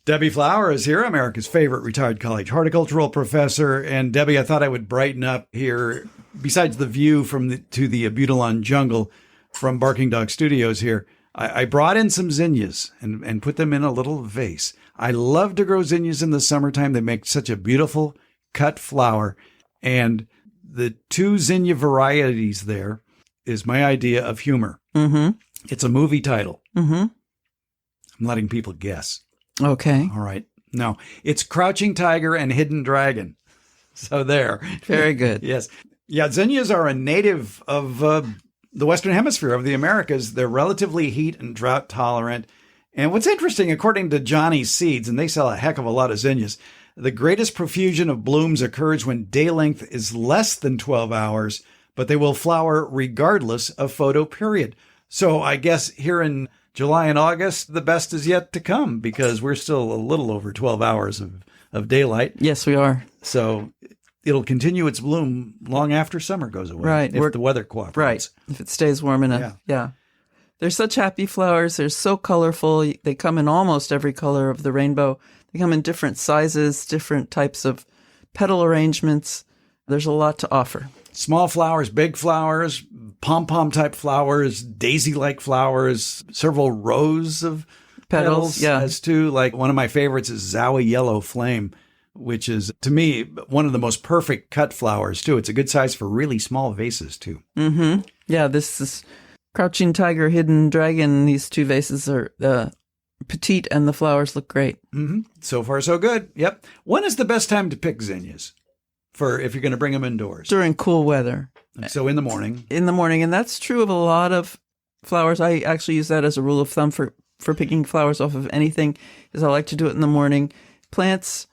Debbie Flower is here, America's favorite retired college horticultural professor. And Debbie, I thought I would brighten up here, besides the view to the Abutilon jungle from Barking Dog Studios here. I brought in some zinnias and put them in a little vase. I love to grow zinnias in the summertime. They make such a beautiful cut flower. And the 2 zinnia varieties there is my idea of humor. Mm-hmm. It's a movie title. Mm-hmm. I'm letting people guess. Okay. All right. No, it's Crouching Tiger and Hidden Dragon. So there. Very good. Yes. Yeah, zinnias are a native of the Western Hemisphere, of the Americas. They're relatively heat and drought tolerant. And what's interesting, according to Johnny's Seeds, and they sell a heck of a lot of zinnias, the greatest profusion of blooms occurs when day length is less than 12 hours, but they will flower regardless of photoperiod. So I guess here in July and August, the best is yet to come because we're still a little over 12 hours of daylight. Yes, we are. So it'll continue its bloom long after summer goes away. Right. If the weather cooperates. Right. If it stays warm enough. Yeah. They're such happy flowers. They're so colorful. They come in almost every color of the rainbow. They come in different sizes, different types of petal arrangements. There's a lot to offer. Small flowers, big flowers, pom-pom type flowers, daisy-like flowers, several rows of petals. Yeah. As too, like one of my favorites is Zowie Yellow Flame, which is, to me, one of the most perfect cut flowers, too. It's a good size for really small vases, too. Mm-hmm. Yeah, this is Crouching Tiger, Hidden Dragon. These 2 vases are petite, and the flowers look great. Mm-hmm. So far, so good. Yep. When is the best time to pick zinnias for if you're going to bring them indoors? During cool weather. So in the morning. In the morning, and that's true of a lot of flowers. I actually use that as a rule of thumb for picking flowers off of anything, is I like to do it in the morning. Plants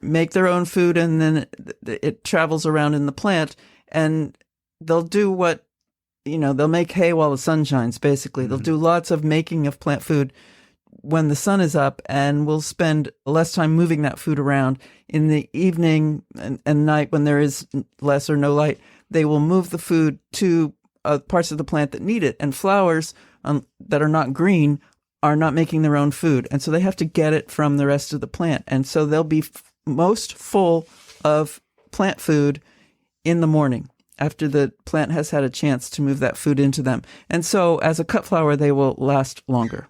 make their own food, and then it travels around in the plant, and they'll do what, they'll make hay while the sun shines, basically. Mm-hmm. They'll do lots of making of plant food when the sun is up, and we'll spend less time moving that food around. In the evening and night, when there is less or no light, they will move the food to parts of the plant that need it. And flowers that are not green are not making their own food. And so they have to get it from the rest of the plant. And so they'll be most full of plant food in the morning, after the plant has had a chance to move that food into them. And so as a cut flower, they will last longer.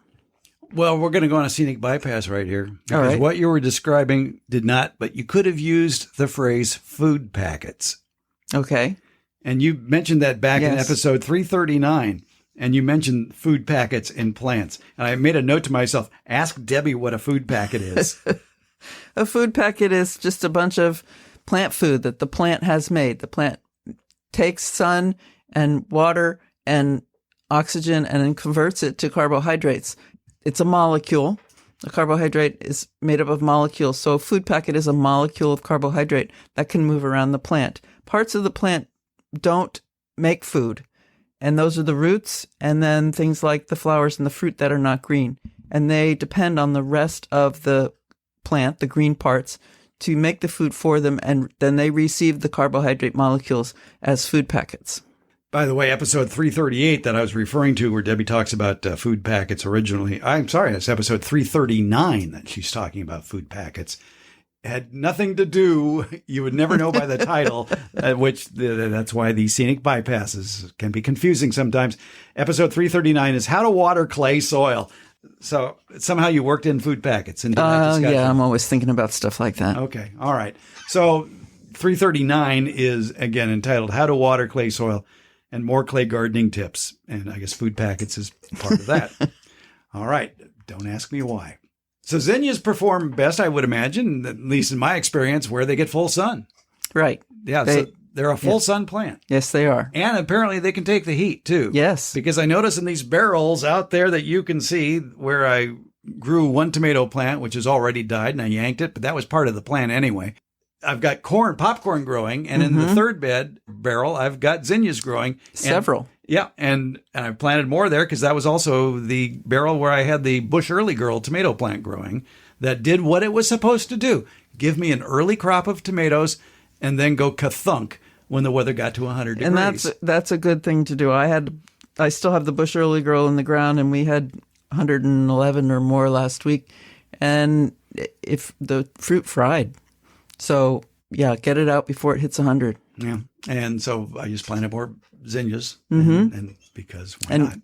Well, we're going to go on a scenic bypass right here. Because all right. What you were describing did not, but you could have used the phrase food packets. Okay. And you mentioned that back in Yes. episode 339, and you mentioned food packets in plants. And I made a note to myself, ask Debbie what a food packet is. A food packet is just a bunch of plant food that the plant has made. The plant takes sun and water and oxygen and then converts it to carbohydrates. It's a molecule. A carbohydrate is made up of molecules. So a food packet is a molecule of carbohydrate that can move around the plant. Parts of the plant don't make food. And those are the roots, and then things like the flowers and the fruit that are not green. And they depend on the rest of the plant, the green parts, to make the food for them, and then they receive the carbohydrate molecules as food packets. By the way, episode 338 that I was referring to, where Debbie talks about food packets originally, I'm sorry, that's episode 339 that she's talking about food packets. It had nothing to do, you would never know by the title, that's why these scenic bypasses can be confusing sometimes. Episode 339 is how to water clay soil. So somehow you worked in food packets into that discussion. Yeah, I'm always thinking about stuff like that. Okay, all right. So 339 is, again, entitled How to Water Clay Soil and More Clay Gardening Tips. And I guess food packets is part of that. All right, don't ask me why. So zinnias perform best, I would imagine, at least in my experience, where they get full sun. Right. Yeah, so they're a full sun plant. Yes, they are. And apparently they can take the heat, too. Yes. Because I notice in these barrels out there that you can see where I grew one tomato plant, which has already died, and I yanked it, but that was part of the plant anyway. I've got popcorn growing, and in the third barrel, I've got zinnias growing. Several. Yeah, and I planted more there because that was also the barrel where I had the Bush Early Girl tomato plant growing that did what it was supposed to do. Give me an early crop of tomatoes and then go ka-thunk when the weather got to 100 degrees. And that's a good thing to do. I still have the Bush Early Girl in the ground, and we had 111 or more last week. and if the fruit fried. So yeah, get it out before it hits 100. Yeah. And so I just planted more zinnias and because why not?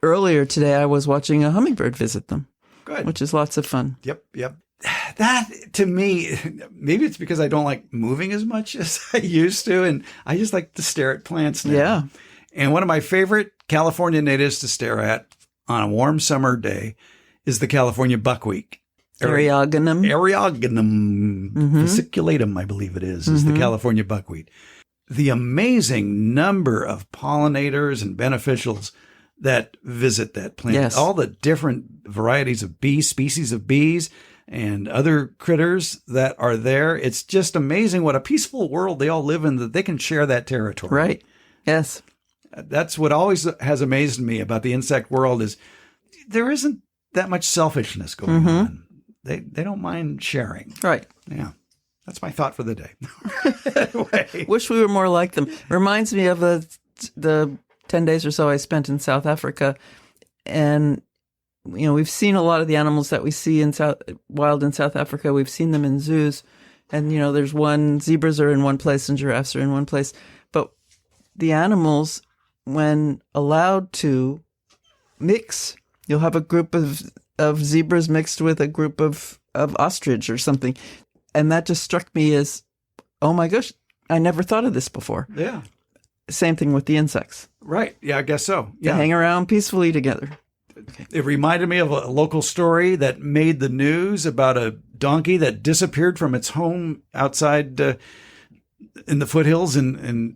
Earlier today, I was watching a hummingbird visit them. Good. Which is lots of fun. Yep. That, to me, maybe it's because I don't like moving as much as I used to, and I just like to stare at plants now. Yeah. And one of my favorite California natives to stare at on a warm summer day is the California buckwheat. Eriogonum. Fasciculatum, I believe it is the California buckwheat. The amazing number of pollinators and beneficials that visit that plant. Yes. All the different varieties of bees, species of bees, and other critters that are there. It's just amazing what a peaceful world they all live in, that they can share that territory. Right. Yes. That's what always has amazed me about the insect world is there isn't that much selfishness going on. They don't mind sharing. Right. Yeah. That's my thought for the day. Anyway. Wish we were more like them. Reminds me of the 10 days or so I spent in South Africa. And, you know, we've seen a lot of the animals that we see wild in South Africa. We've seen them in zoos. And, you know, zebras are in one place and giraffes are in one place. But the animals, when allowed to mix, you'll have a group of zebras mixed with a group of ostrich or something. And that just struck me as, oh my gosh, I never thought of this before. Yeah. Same thing with the insects. Right. Yeah, I guess so. They hang around peacefully together. Okay. It reminded me of a local story that made the news about a donkey that disappeared from its home outside in the foothills and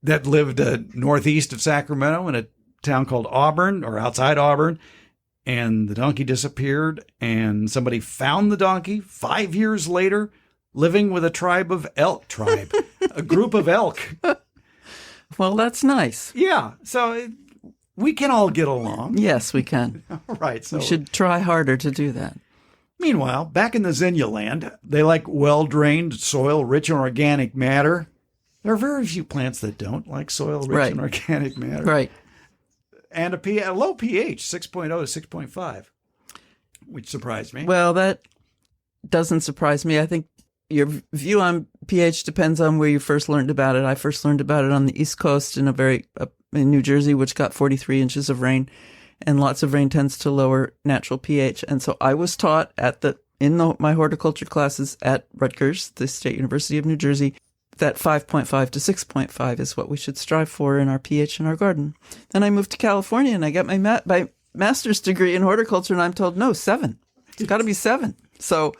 that lived northeast of Sacramento in a town called Auburn or outside Auburn. And the donkey disappeared, and somebody found the donkey 5 years later, living with a a group of elk. Well, that's nice. Yeah, so we can all get along. Yes, we can. All right. So we should try harder to do that. Meanwhile, back in the zinnia land, they like well-drained soil rich in organic matter. There are very few plants that don't like soil rich in organic matter. Right. And a low pH, 6.0 to 6.5, which surprised me. Well, that doesn't surprise me. I think your view on pH depends on where you first learned about it. I first learned about it on the East Coast in New Jersey, which got 43 inches of rain, and lots of rain tends to lower natural pH. And so I was taught in my horticulture classes at Rutgers, the State University of New Jersey, that 5.5 to 6.5 is what we should strive for in our pH in our garden. Then I moved to California and I got my master's degree in horticulture, and I'm told, no, 7. It's got to be 7. So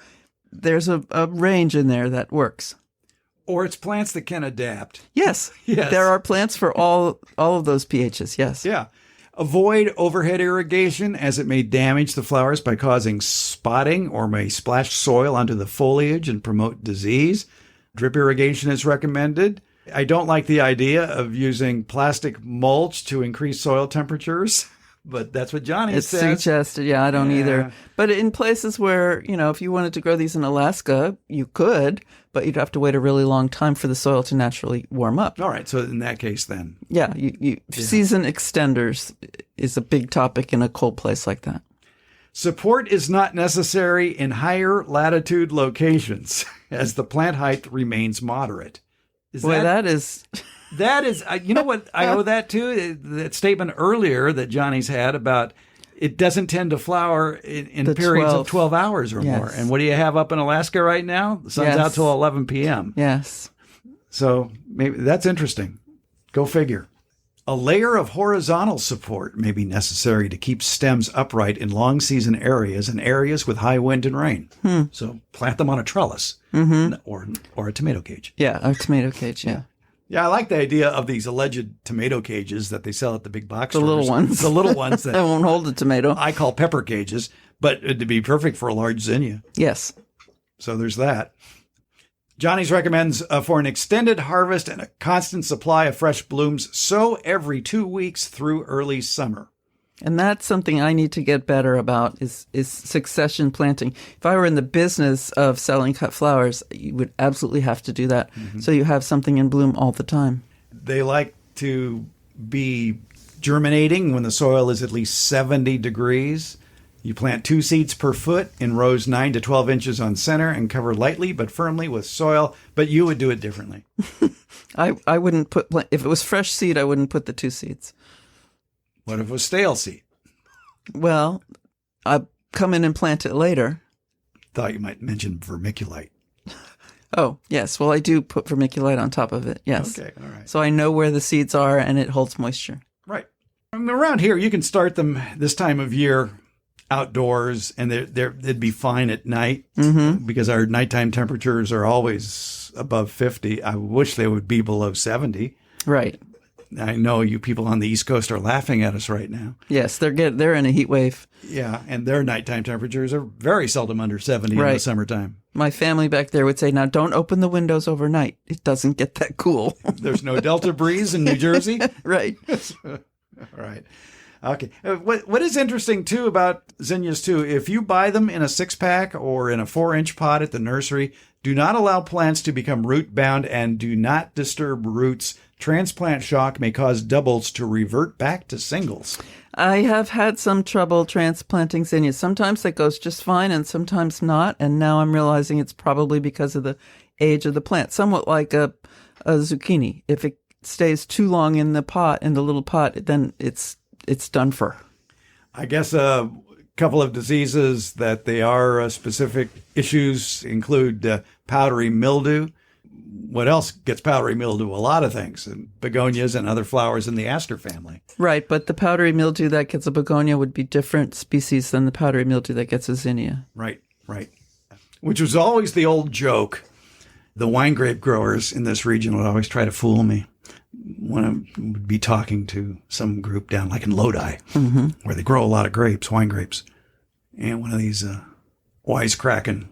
there's a range in there that works. Or it's plants that can adapt. Yes. There are plants for all of those pHs, yes. Yeah. Avoid overhead irrigation as it may damage the flowers by causing spotting or may splash soil onto the foliage and promote disease. Drip irrigation is recommended. I don't like the idea of using plastic mulch to increase soil temperatures, but that's what Johnny says. It's suggested. Yeah, I don't either. But in places where, you know, if you wanted to grow these in Alaska, you could, but you'd have to wait a really long time for the soil to naturally warm up. All right. So in that case, then. Yeah. Season extenders is a big topic in a cold place like that. Support is not necessary in higher latitude locations as the plant height remains moderate. That is, you know what I owe that to? That statement earlier that Johnny's had about it doesn't tend to flower in periods of 12 hours or more. And what do you have up in Alaska right now? The sun's out till 11 p.m. Yes. So maybe that's interesting. Go figure. A layer of horizontal support may be necessary to keep stems upright in long season areas and areas with high wind and rain. So plant them on a trellis or a tomato cage. Yeah, a tomato cage, yeah. Yeah, I like the idea of these alleged tomato cages that they sell at the big box stores. The little ones. The little ones that won't hold a tomato. I call pepper cages, but it'd be perfect for a large zinnia. Yes. So there's that. Johnny's recommends for an extended harvest and a constant supply of fresh blooms, sow every 2 weeks through early summer. And that's something I need to get better about is succession planting. If I were in the business of selling cut flowers, you would absolutely have to do that. So you have something in bloom all the time. They like to be germinating when the soil is at least 70 degrees. You plant 2 seeds per foot in rows 9 to 12 inches on center and cover lightly but firmly with soil, but you would do it differently. I wouldn't put, if it was fresh seed, I wouldn't put the 2 seeds. What if it was stale seed? Well, I come in and plant it later. Thought you might mention vermiculite. Oh, yes. Well, I do put vermiculite on top of it. Yes. Okay, all right. So I know where the seeds are and it holds moisture. Right. Around here, you can start them this time of year outdoors, and they'd be fine at night because our nighttime temperatures are always above 50. I wish they would be below 70. Right. I know you people on the East Coast are laughing at us right now. Yes, they're in a heat wave. Yeah, and their nighttime temperatures are very seldom under 70 in the summertime. My family back there would say, now don't open the windows overnight. It doesn't get that cool. There's no Delta breeze in New Jersey? Right. All right. Okay. What is interesting, too, about zinnias, too, if you buy them in a 6-pack or in a 4-inch pot at the nursery, do not allow plants to become root-bound and do not disturb roots. Transplant shock may cause doubles to revert back to singles. I have had some trouble transplanting zinnias. Sometimes that goes just fine and sometimes not. And now I'm realizing it's probably because of the age of the plant, somewhat like a zucchini. If it stays too long in the pot, in the little pot, then it's done for. I guess a couple of diseases that they are specific issues include powdery mildew. What else gets powdery mildew? A lot of things, and begonias and other flowers in the aster family. Right, but the powdery mildew that gets a begonia would be different species than the powdery mildew that gets a zinnia. Right. Which was always the old joke. The wine grape growers in this region would always try to fool me when I would be talking to some group down like in Lodi, where they grow a lot of grapes, wine grapes. And one of these wisecracking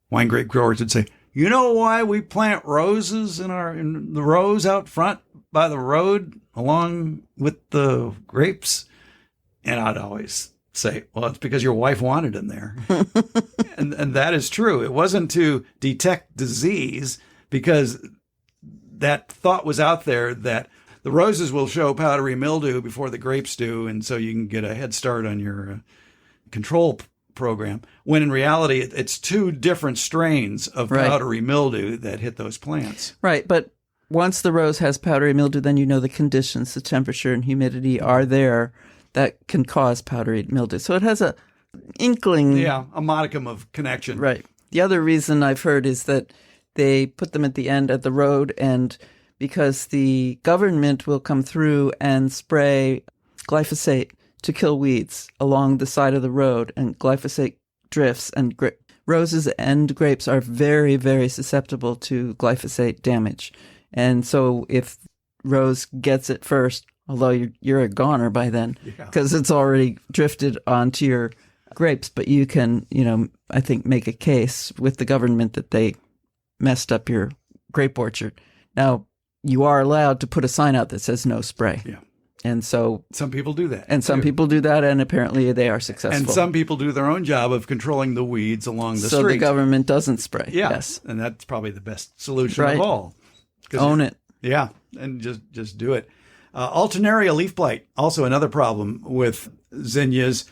wine grape growers would say, you know why we plant roses in the rows out front by the road along with the grapes? And I'd always say, well, it's because your wife wanted them there. and that is true. It wasn't to detect disease, because that thought was out there that the roses will show powdery mildew before the grapes do, and so you can get a head start on your control program, when in reality it's 2 different strains of powdery mildew that hit those plants. Right, but once the rose has powdery mildew, then you know the conditions, the temperature and humidity are there that can cause powdery mildew. So it has a inkling. Yeah, a modicum of connection. Right. The other reason I've heard is that they put them at the end of the road, and because the government will come through and spray glyphosate to kill weeds along the side of the road, and glyphosate drifts, and roses and grapes are very, very susceptible to glyphosate damage. And so if rose gets it first, although you're a goner by then, because it's already drifted onto your grapes, but you can, I think make a case with the government that they messed up your grape orchard. Now, you are allowed to put a sign out that says no spray. Yeah. And so some people do that. And some people do that, and apparently they are successful. And some people do their own job of controlling the weeds along the street. So the government doesn't spray. Yeah. Yes. And that's probably the best solution of all. Own it. Yeah. And just do it. Alternaria leaf blight, also another problem with zinnias.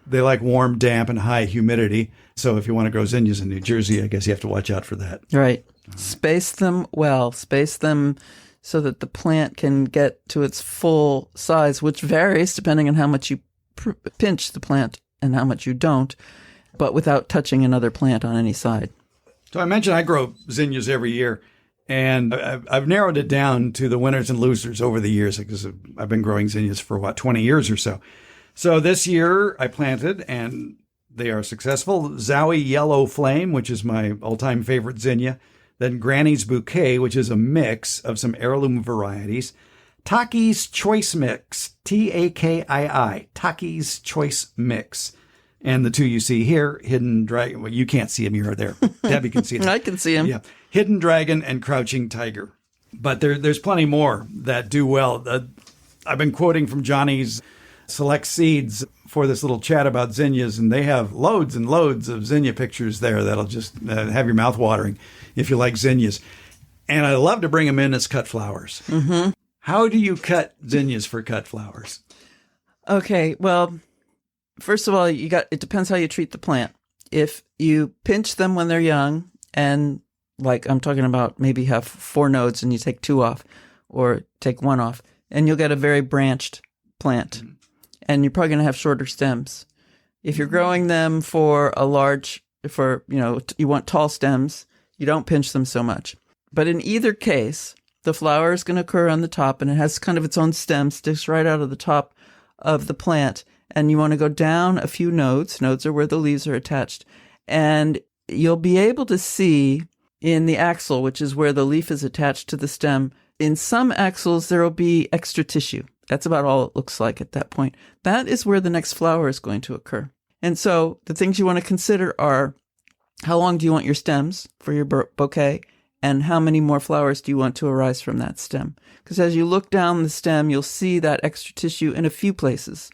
They like warm, damp, and high humidity. So if you want to grow zinnias in New Jersey, I guess you have to watch out for that. Right. Space them well. Space them so that the plant can get to its full size, which varies depending on how much you pinch the plant and how much you don't, but without touching another plant on any side. So I mentioned I grow zinnias every year, and I've narrowed it down to the winners and losers over the years, because I've been growing zinnias for, 20 years or so. So this year I planted, and they are successful, Zowie Yellow Flame, which is my all-time favorite zinnia, then Granny's Bouquet, which is a mix of some heirloom varieties, Taki's Choice Mix, Takii, Taki's Choice Mix, and the 2 you see here, Hidden Dragon. Well, you can't see them, you're there. Debbie can see them. I can see them. Yeah, Hidden Dragon and Crouching Tiger. But there's plenty more that do well. I've been quoting from Johnny's Select Seeds for this little chat about zinnias, and they have loads and loads of zinnia pictures there that'll just have your mouth watering if you like zinnias. And I love to bring them in as cut flowers. Mm-hmm. How do you cut zinnias for cut flowers? Okay, well, first of all, it depends how you treat the plant. If you pinch them when they're young, and like I'm talking about maybe have 4 nodes and you take 2 off or take 1 off, and you'll get a very branched plant. And you're probably going to have shorter stems. If you're growing them for you want tall stems, you don't pinch them so much. But in either case, the flower is going to occur on the top, and it has kind of its own stem, sticks right out of the top of the plant. And you want to go down a few nodes. Nodes are where the leaves are attached. And you'll be able to see in the axil, which is where the leaf is attached to the stem, in some axils, there will be extra tissue. That's about all it looks like at that point. That is where the next flower is going to occur. And so the things you want to consider are, how long do you want your stems for your bouquet? And how many more flowers do you want to arise from that stem? Because as you look down the stem, you'll see that extra tissue in a few places.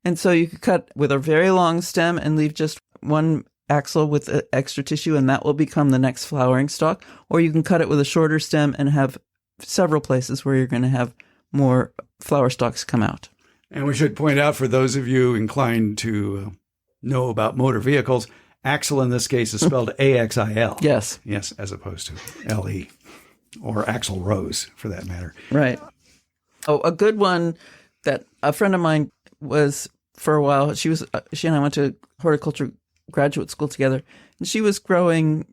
And so you could cut with a very long stem and leave just one axil with extra tissue, and that will become the next flowering stalk. Or you can cut it with a shorter stem and have several places where you're going to have more flower stalks come out. And we should point out, for those of you inclined to know about motor vehicles, axle in this case is spelled A-X-I-L. Yes. Yes, as opposed to L-E, or axle rose, for that matter. Right. Oh, a good one that a friend of mine was for a while. She and I went to horticulture graduate school together, and she was growing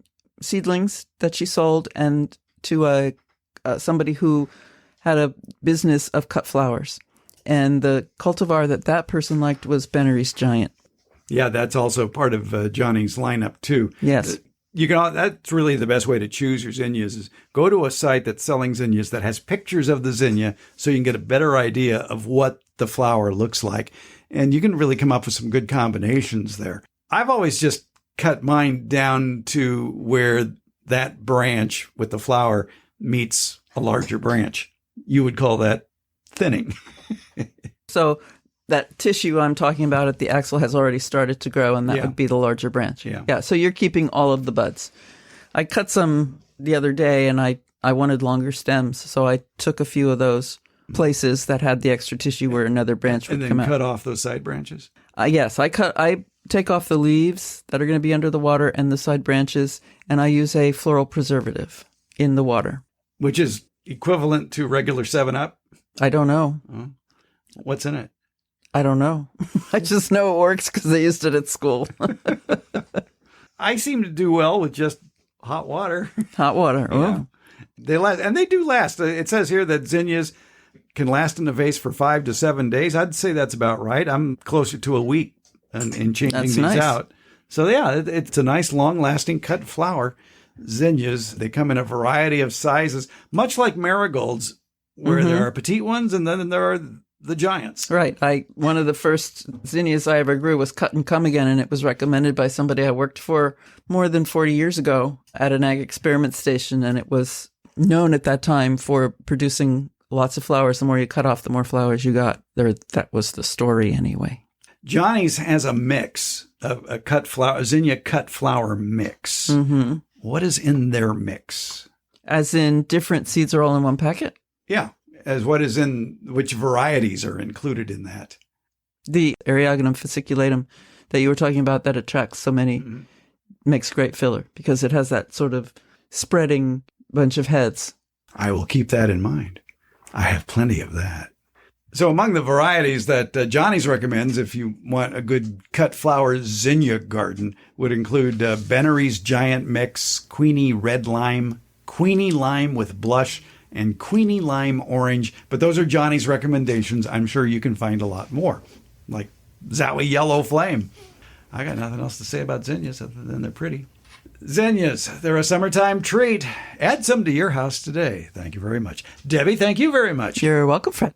seedlings that she sold and to somebody who had a business of cut flowers. And the cultivar that person liked was Bennery's Giant. Yeah, that's also part of Johnny's lineup too. Yes. That's really the best way to choose your zinnias is go to a site that's selling zinnias that has pictures of the zinnia so you can get a better idea of what the flower looks like. And you can really come up with some good combinations there. I've always just cut mine down to where that branch with the flower meets a larger branch. You would call that thinning. So that tissue I'm talking about at the axil has already started to grow, and that would be the larger branch. Yeah. So you're keeping all of the buds. I cut some the other day, and I wanted longer stems, so I took a few of those places that had the extra tissue where another branch would come out. And then cut off those side branches? Yes. I take off the leaves that are going to be under the water and the side branches, and I use a floral preservative in the water. Which is equivalent to regular 7-Up? I don't know. Oh. What's in it? I don't know. I just know it works because I used it at school. I seem to do well with just hot water. Hot water. Oh. Yeah. They last, and they do last. It says here that zinnias can last in a vase for 5 to 7 days. I'd say that's about right. I'm closer to a week in changing these out. So yeah, it's a nice long-lasting cut flower. Zinnias, they come in a variety of sizes, much like marigolds, where there are petite ones and then there are the giants. Right. One of the first zinnias I ever grew was Cut and Come Again, and it was recommended by somebody I worked for more than 40 years ago at an ag experiment station, and it was known at that time for producing lots of flowers. The more you cut off, the more flowers you got. That was the story anyway. Johnny's has a mix of a zinnia cut flower mix. Mm-hmm. What is in their mix? As in different seeds are all in one packet? Yeah. As which varieties are included in that? The Eriogonum fasciculatum that you were talking about that attracts so many makes great filler because it has that sort of spreading bunch of heads. I will keep that in mind. I have plenty of that. So among the varieties that Johnny's recommends, if you want a good cut flower zinnia garden, would include Bennery's Giant Mix, Queenie Red Lime, Queenie Lime with Blush, and Queenie Lime Orange. But those are Johnny's recommendations. I'm sure you can find a lot more, like Zowie Yellow Flame. I got nothing else to say about zinnias other than they're pretty. Zinnias, they're a summertime treat. Add some to your house today. Thank you very much. Debbie, thank you very much. You're welcome, Fred.